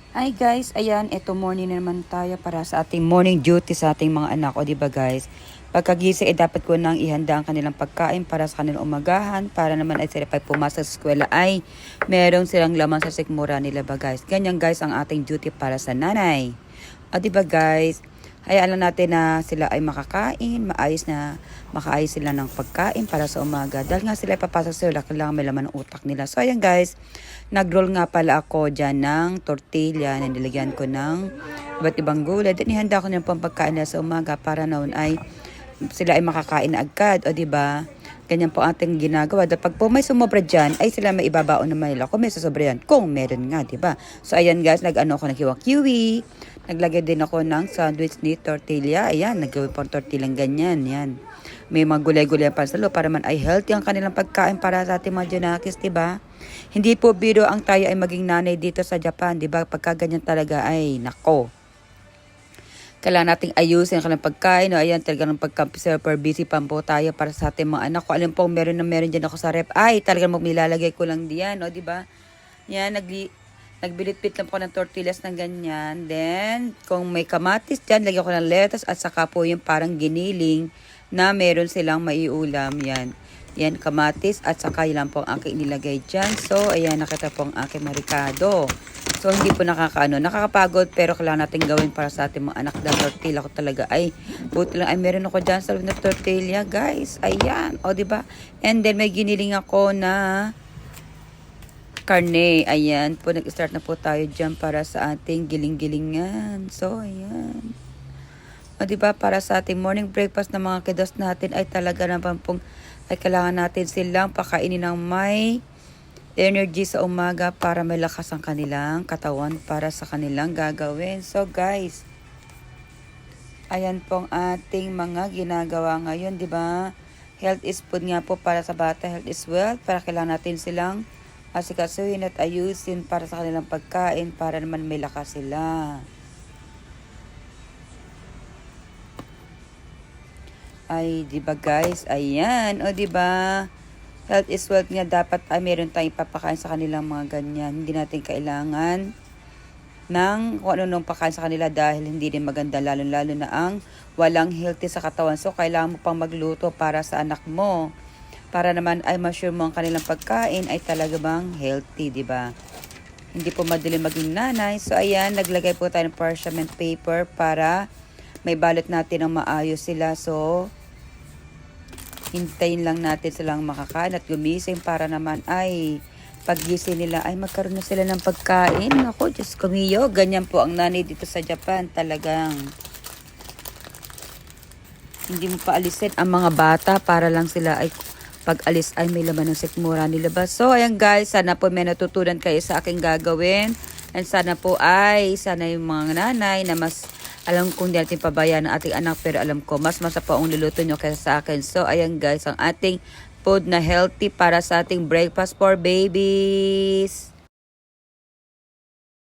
Hi guys, ayan, eto morning na naman tayo para sa ating morning duty sa ating mga anak. O diba guys, pagkagising dapat ko nang ihanda ang kanilang pagkain para sa kanilang umagahan. Para naman ay sila pag pumasok sa eskwela ay meron silang laman sa sikmura nila ba guys. Ganyan guys ang ating duty para sa nanay. O diba guys, hayaan lang natin na sila ay makakain, makaayos sila ng pagkain para sa umaga. Dahil nga sila ay papasok sa eskwela, kailangan may laman ng utak nila. So ayan guys, nag-roll nga pala ako dyan ng tortilla na nilagyan ko ng iba't ibang gulay. Then ihanda ko ng pampagkain na sa umaga para noon ay sila ay makakain na agad. O diba? Ganyan po ating ginagawa. Dahil pag po may sumobra dyan, ay sila may ibabaon naman nila. Kung may susobra yan, kung meron nga, diba? So ayan guys, nag-ano ako ng kiwa-kiwi. Naglagay din ako ng sandwich ni tortilla. Ayan, nagawin po tortilla ganyan. Yan. May mga gulay-gulay pa sa loob para man ay healthy ang kanilang pagkain para sa ating mga Junakis, diba? Hindi po biro ang tayo ay maging nanay dito sa Japan, di ba? Pagka ganyan talaga ay nako. Kailangan nating ayusin ang kanilang pagkain. No? Ayan, talagang super busy pa po tayo para sa ating mga anak. Kung alam po, meron dyan ako sa rep. Ay, talagang magnilalagay ko lang diyan, no? Di ba? Yan, nagbilit-bit lang po ng tortillas ng ganyan. Then, kung may kamatis dyan, lagyan ko ng lettuce at saka po yung parang giniling na meron silang maiulam. Yan. Yan, kamatis at saka yun lang po ang aking nilagay dyan. So, ayan, nakita po ang aking marikado. So, hindi po nakakapagod pero kailangan natin gawin para sa ating mga anak. Dahil tortilla ko talaga ay, buti lang ay meron ako dyan sa loob na tortilla, guys. Ayan, o diba? And then, may giniling ako na karne. Ayan, po nag-start na po tayo dyan para sa ating giling-gilingan. So, ayan. O diba, para sa ating morning breakfast ng mga kiddos natin ay talaga naman pong ay kailangan natin silang pakainin ng may energy sa umaga para may lakas ang kanilang katawan para sa kanilang gagawin. So guys, ayan pong ating mga ginagawa ngayon, di ba? Health is food nga po para sa bata, health is wealth. Para kailangan natin silang asikasuhin at ayusin para sa kanilang pagkain para naman may lakas sila. Ay, di ba guys? Ayan, o di ba? Health is wealth nga, dapat ay meron tayong papakain sa kanilang mga ganyan. Hindi natin kailangan ng kung ano nung pakain sa kanila dahil hindi din maganda, lalo-lalo na ang walang healthy sa katawan. So, kailangan mo pang magluto para sa anak mo. Para naman ay ma-sure mo ang kanilang pagkain ay talaga bang healthy, di ba? Hindi po madali maging nanay. So, ayan, naglagay po tayo ng parchment paper para may balot natin ang maayos sila. So, hintayin lang natin silang makakain at gumising para naman ay paggising nila ay magkaroon na sila ng pagkain. Ako, Diyos ko miyo, ganyan po ang nanay dito sa Japan. Talagang hindi mo paalisin ang mga bata para lang sila ay pag-alis ay may laman ng sikmura nila ba. So, ayan guys, sana po may natutunan kayo sa aking gagawin. And sana yung mga nanay na mas alam kong di natin pabayaan ng ating anak pero alam ko mas masarap ang luluto nyo kaysa sa akin. So, ayan guys, ang ating food na healthy para sa ating breakfast for babies.